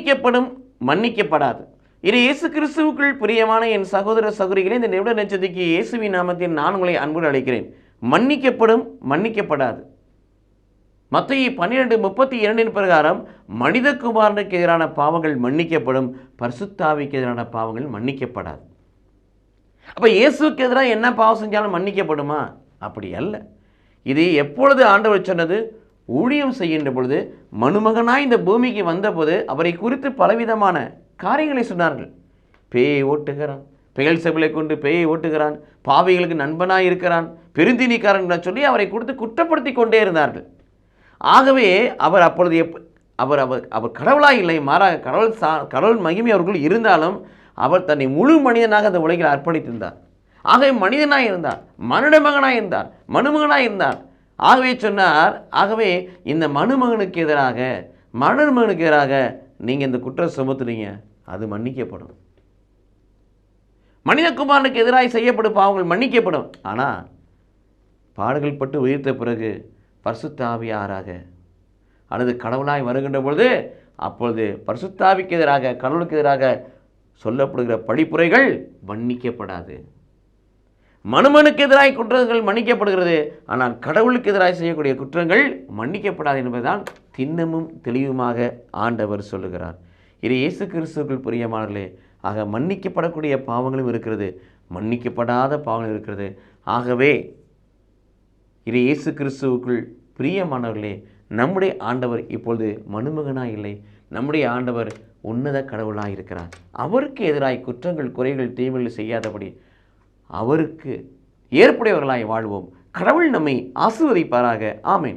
மன்னிக்கப்படும், மன்னிக்கப்படாது. இது இயேசு கிறிஸ்துவுக்குள் பிரியமான என் சகோதர சகோதரிகளே, இந்த நிமிட நட்சத்திற்கு இயேசுவின் நாமத்தில் நான் உங்களை அன்புடன் அழைக்கிறேன். மன்னிக்கப்படும், மன்னிக்கப்படாது. மத்தேயு 12:32 பிரகாரம் மனிதகுமாரனுக்கு எதிரான பாவங்கள் மன்னிக்கப்படும், பரிசுத்த ஆவிக்கு எதிரான பாவங்கள் மன்னிக்கப்படாது. அப்போ இயேசுக்கு எதிராக என்ன பாவம் செஞ்சாலும் மன்னிக்கப்படுமா? அப்படி அல்ல. இது எப்பொழுது ஆண்டவர் சொன்னது? ஊழியம் செய்கின்ற பொழுது, மனுமகனாய் இந்த பூமிக்கு வந்தபோது அவரை குறித்து பலவிதமான காரியங்களை சொன்னார்கள். பேயை ஓட்டுகிறான், பெயல்செபூலை கொண்டு பேயை ஓட்டுகிறான், பாவிகளுக்கு நண்பனாய் இருக்கிறான், பெருந்தினிக்காரன் சொல்லி அவரை குறித்து குற்றப்படுத்தி கொண்டே இருந்தார்கள். ஆகவே அவர் அப்பொழுது அவர் அவர் அவர் கடவுளாக இல்லை, மாறாக கடவுள் மகிமை அவர்கள் இருந்தாலும் அவர் தன்னை முழு மனிதனாக அந்த உலகில் அர்ப்பணித்திருந்தார். ஆகவே மனிதனாக இருந்தார், மனித மகனாக இருந்தார், மனுமகனாக இருந்தார். ஆகவே சொன்னார், ஆகவே இந்த மனுமகனுக்கு எதிராக மனுமகனுக்கு எதிராக நீங்கள் இந்த குற்றம் சுமத்துறீங்க, அது மன்னிக்கப்படும். மனிதகுமாரனுக்கு எதிராக செய்யப்படும் பாவங்கள் மன்னிக்கப்படும். ஆனால் பாடுகள் பட்டு உயிர்த்த பிறகு பரிசுத்த ஆவியாராக அல்லது கடவுளாய் வருகின்ற பொழுது, அப்பொழுது பரிசுத்த ஆவிக்கு எதிராக கடவுளுக்கு எதிராக சொல்லப்படுகிற படிப்புரைகள் மன்னிக்கப்படாது. மனுமனுக்கு எதிராக குற்றங்கள் மன்னிக்கப்படுகிறது, ஆனால் கடவுளுக்கு எதிராக செய்யக்கூடிய குற்றங்கள் மன்னிக்கப்படாது என்பதுதான் திண்ணமும் தெளிவுமாக ஆண்டவர் சொல்லுகிறார். இது இயேசு கிறிஸ்துவுக்குள் பிரியமானவர்களே, ஆக மன்னிக்கப்படக்கூடிய பாவங்களும் இருக்கிறது, மன்னிக்கப்படாத பாவங்களும் இருக்கிறது. ஆகவே இது இயேசு கிறிஸ்துவுக்குள் பிரியமானவர்களே, நம்முடைய ஆண்டவர் இப்பொழுது மனுமகனாக இல்லை, நம்முடைய ஆண்டவர் உன்னத கடவுளாக இருக்கிறார். அவருக்கு எதிராக குற்றங்கள், குறைகள், தீமைகள் செய்யாதபடி அவருக்கு ஏற்புடையவர்களாய் வாழ்வோம். கடவுள் நம்மை ஆசீர்வதிப்பாராக. ஆமென்.